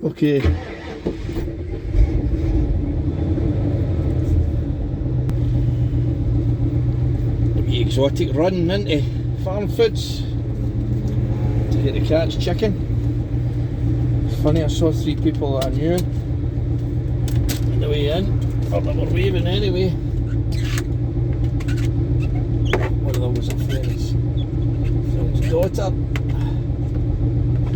Okay. The exotic run into farm foods to get the catch chicken. It's funny, I saw 3 people that I knew on the way in, or they were waving anyway. One of them was a friend's daughter.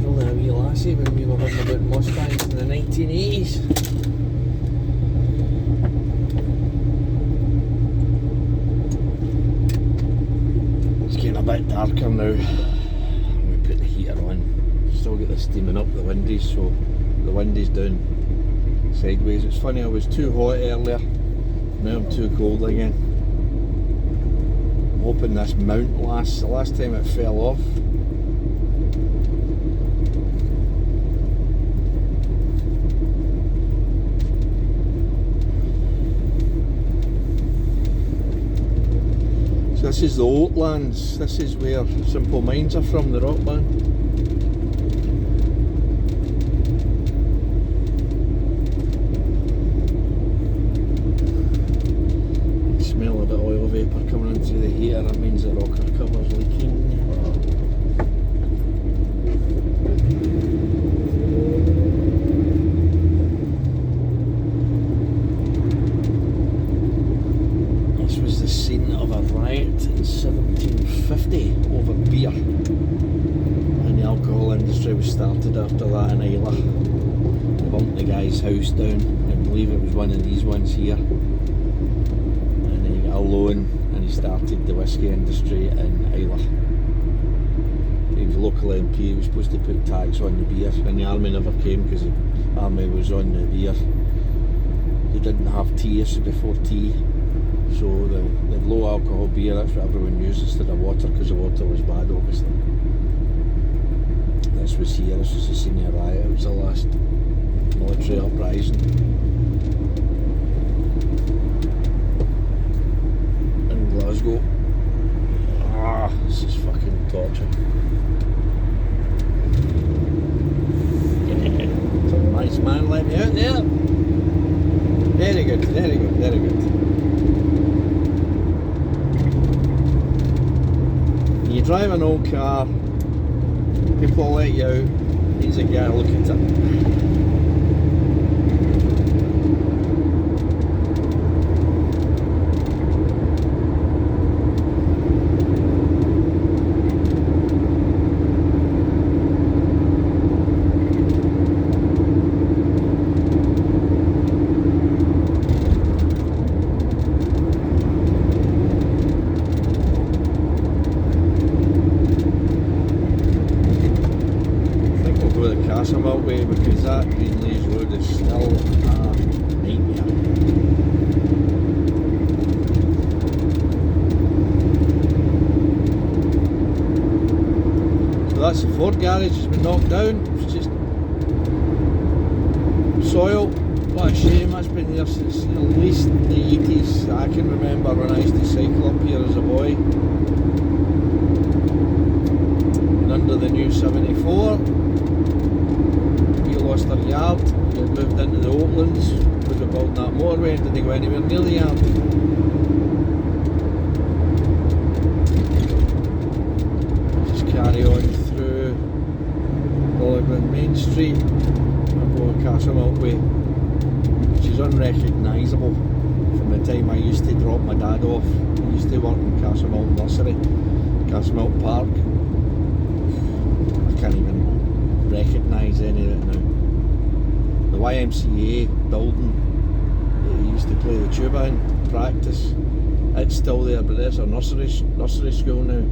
Only a wee lassie when we were running about Mustangs in the 1980s. It's getting a bit darker now. I'm going to put the heater on. Still get the steaming up the windies, so the windie's down sideways. It's funny, I was too hot earlier, now I'm too cold again. I'm hoping this mount lasts. The last time it fell off, this is the Oatlands. This is where Simple Minds are from, the rock band. I smell a bit of oil vapour coming in through the heater. That means the rocker cover's leaking. In 1750 over beer, and the alcohol industry was started after that in Islay. They burnt the guy's house down, I believe it was one of these ones here, and he got a loan and he started the whisky industry in Islay. He was a local MP, he was supposed to put tax on the beer, and the army never came because the army was on the beer. They didn't have tea, this was before tea. So the low alcohol beer, that's what everyone used instead of water, because the water was bad obviously. This was here, this was the senior riot, it was the last military uprising in Glasgow. This is fucking torture. Some nice man let me out there. Very good, very good, very good. You drive an old car, people will let you out, needs a guy to look at it. Way because that Greenleys Road is still a nightmare. So that's the Ford garage, has been knocked down. It's just soil. What a shame, that's been there since at least the 80s. I can remember when I used to cycle up here as a boy. And under the new 74, lost their yard, they moved into the Oatlands, we were building that motorway and didn't go anywhere near the yard. Just carry on through Bollywood Main Street and go Castlemilk Way, which is unrecognisable from the time I used to drop my dad off. I used to work in Castlemilk Nursery, Castlemilk Park. I can't even recognise any of it now. The YMCA building that he used to play the tuba in, practice, it's still there, but there's a nursery school now.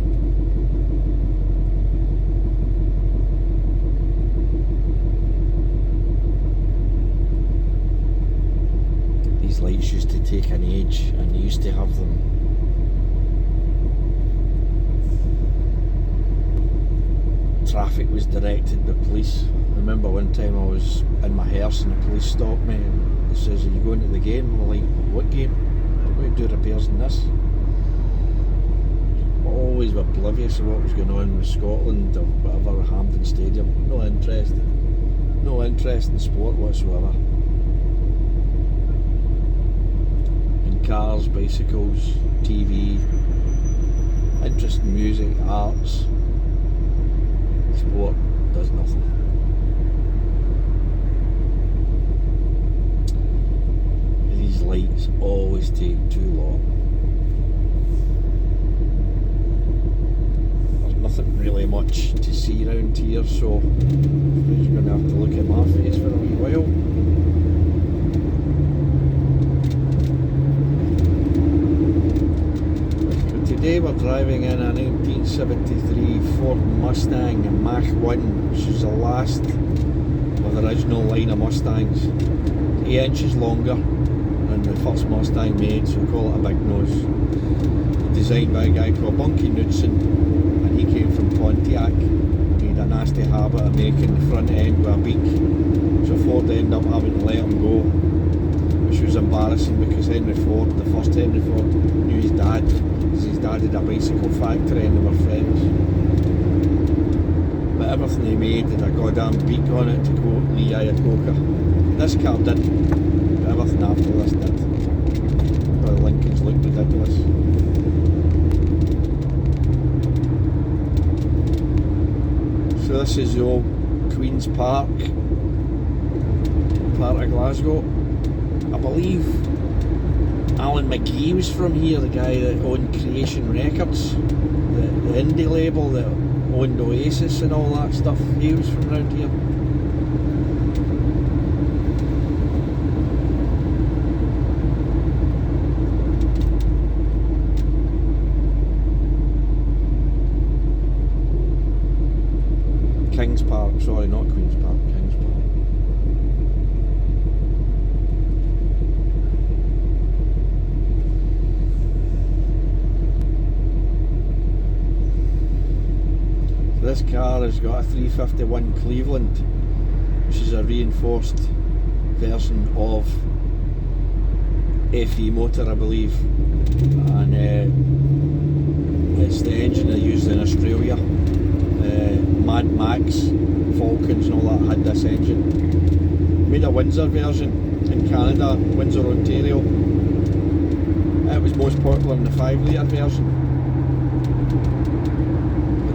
These lights used to take an age, and they used to have them traffic was directed by police. I remember one time I was in my hearse and the police stopped me and they says, "Are you going to the game?" I'm like, "What game? I'm going to do repairs in this." Always oblivious of what was going on with Scotland or whatever, Hampden Stadium, no interest. no interest in sport whatsoever. In cars, bicycles, TV, interest in music, arts. Sport does nothing. These lights always take too long. There's nothing really much to see around here, so I'm just going to have to look at my face for a wee while. But today we're driving in a 1973 Ford Mustang Mach1, which is the last of the original line of Mustangs. 8 inches longer than the first Mustang made, so we call it a big nose. Designed by a guy called Bunky Knudsen, and he came from Pontiac. He had a nasty habit of making the front end with a beak, so Ford ended up having to let him go, which was embarrassing because Henry Ford, the first Henry Ford, knew his dad, because his dad had a bicycle factory and they were friends. But everything he made had a goddamn beak on it, to quote Lee Iacocca. This car didn't, but everything after this did. Well, the Lincolns looked ridiculous. So this is the old Queen's Park, part of Glasgow. I believe Alan McGee was from here, the guy that owned Creation Records, the indie label that owned Oasis and all that stuff. He was from around here. King's Park, sorry, not Queen's Park, King's Park. So this car has got a 351 Cleveland, which is a reinforced version of FE motor, I believe, and it's the engine they used in Australia. Mad Max, Falcons and all that had this engine. Made a Windsor version in Canada, Windsor, Ontario. It was most popular in the 5 litre version.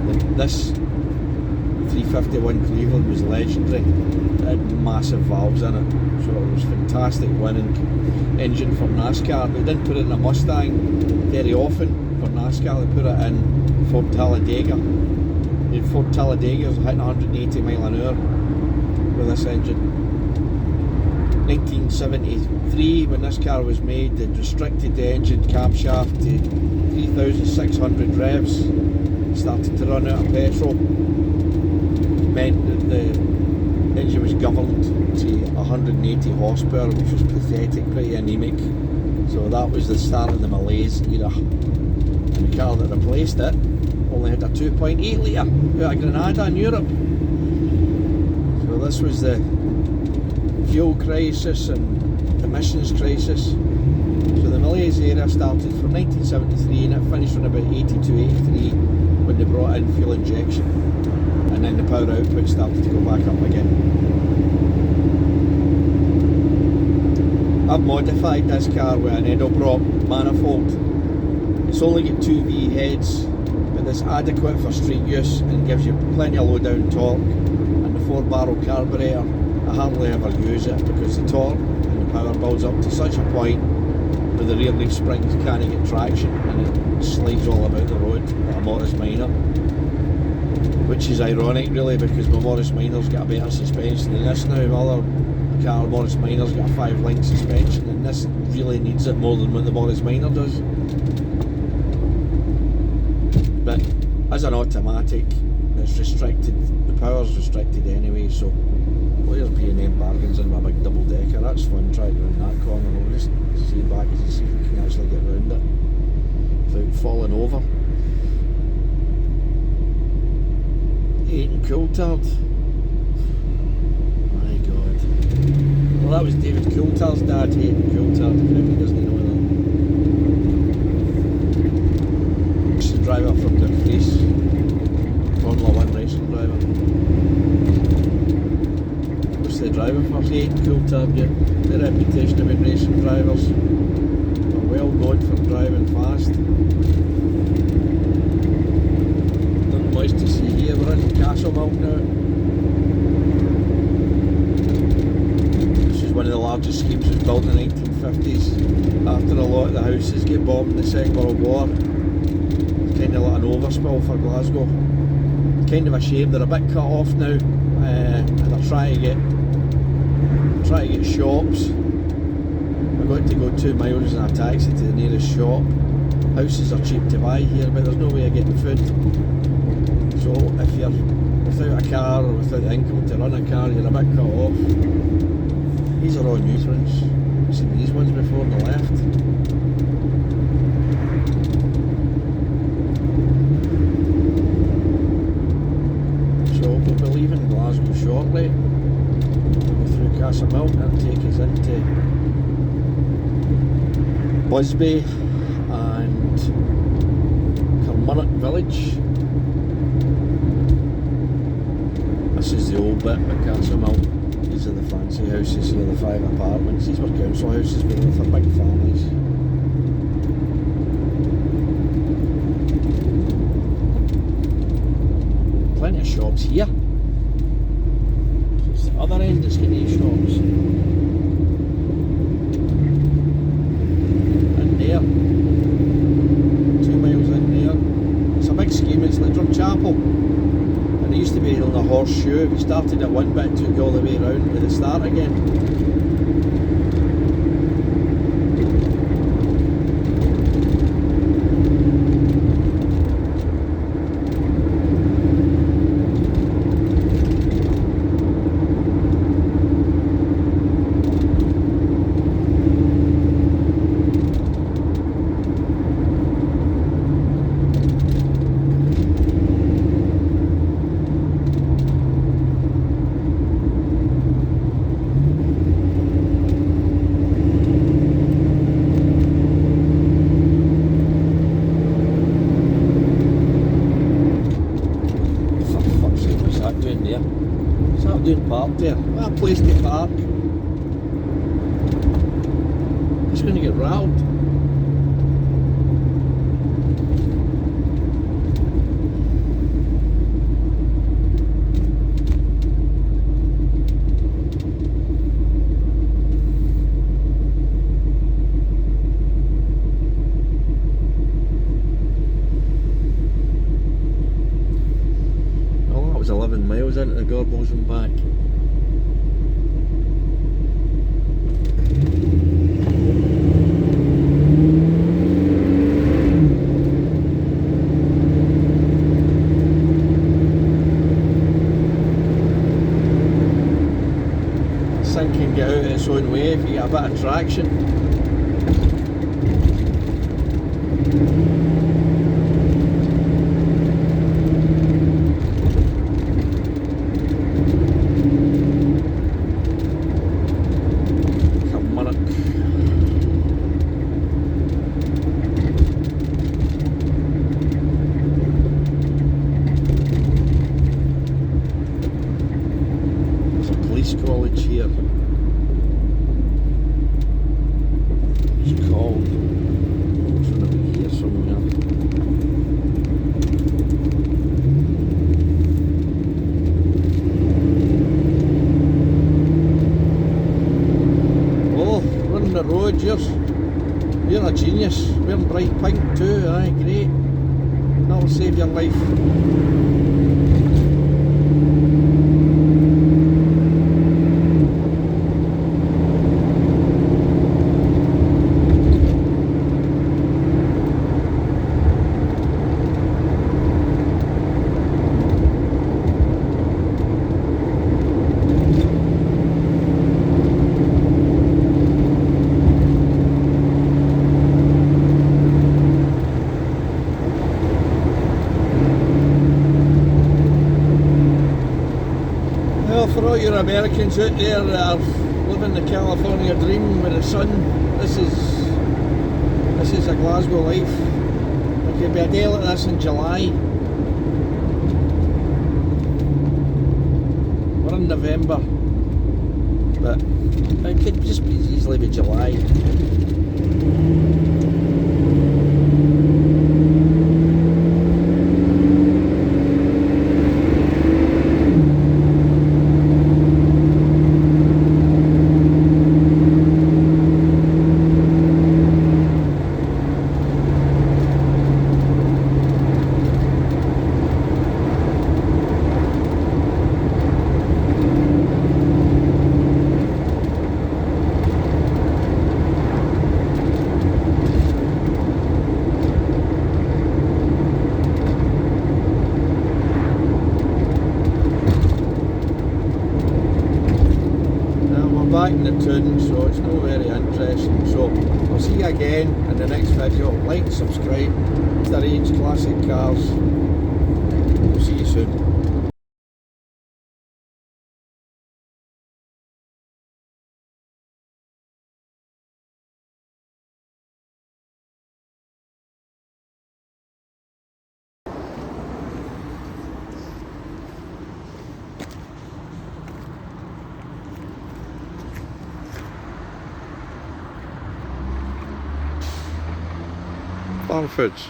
But this 351 Cleveland was legendary. It had massive valves in it, so it was fantastic winning engine for NASCAR. They didn't put it in a Mustang very often for NASCAR, they put it in Ford Talladega. Ford Talladegas hitting 180 mile an hour with this engine. 1973, when this car was made, they restricted the engine camshaft to 3,600 revs. Started to run out of petrol. It meant that the engine was governed to 180 horsepower, which was pathetic, pretty anemic. So that was the start of the malaise era. And the car that replaced it only had a 2.8 litre out of Grenada in Europe. So this was the fuel crisis and emissions crisis. So the malaise era started from 1973 and it finished in about 82-83 when they brought in fuel injection, and then the power output started to go back up again. I've modified this car with an Edelbrock manifold. It's only got 2 V heads, but it's adequate for street use and gives you plenty of low down torque. And the 4-barrel carburetor, I hardly ever use it because the torque and the power builds up to such a point where the rear leaf springs can't get traction and it slides all about the road like a Morris Minor, which is ironic really, because my Morris Minor's got a better suspension than this now. My other car, Morris Minor's got a 5-link suspension, and this really needs it more than what the Morris Minor does. But as an automatic, it's restricted, the power's restricted anyway, so there's B&M bargains in my big double decker. That's fun, trying around that corner. We'll just see back and see if we can actually get around it without falling over. Eating Coulthard. My God. Well, that was David Coulthard's dad, Hayden Coulthard, if anybody doesn't know that. He's a driver from Dumfries, Formula 1 racing driver. driver for 8 cool tab. The reputation of racing drivers are well known for driving fast. Nothing much to see here. We're in Castlemilk now. This is one of the largest schemes was built in the 1950s after a lot of the houses get bombed in the Second World War. It's kind of like an overspill for Glasgow. It's kind of a shame they're a bit cut off now, and they're trying to get shops. I've got to go 2 miles in a taxi to the nearest shop. Houses are cheap to buy here, but there's no way of getting food. So if you're without a car or without the income to run a car, you're a bit cut off. These are all new ones. I've seen these ones before on the left. So we'll be leaving Glasgow shortly. We'll go through Castlemilk and take us into Busby and Kilmarnock village. This is the old bit of Castlemilk. These are the fancy houses here, the 5 apartments. These were council houses but for big families. Plenty of shops here. It's the other end that's got these shops. And there. 2 miles in there. It's a big scheme, it's like Drumchapel. And it used to be on a horseshoe. We started at one bit, took you all the way around to the start again. Park there. What a place to park. It's going to get rattled. Oh, that was 11 miles into the Gorbals and back. Can get out of its own way if you get a bit of traction. Kilmarnock. There's a police college here. Called. It's going to be here somewhere. Oh, running the road, you're a genius. Wearing bright pink too, aye, great. That'll save your life. For all your Americans out there that are living the California dream with the sun, this is a Glasgow life. There could be a day like this in July. We're in November. but it could just be easily be July. Back in the tune, so it's not very interesting. So I'll see you again in the next video. Like, subscribe, Mr. H Classic Cars. We'll see you soon. Farm Foods.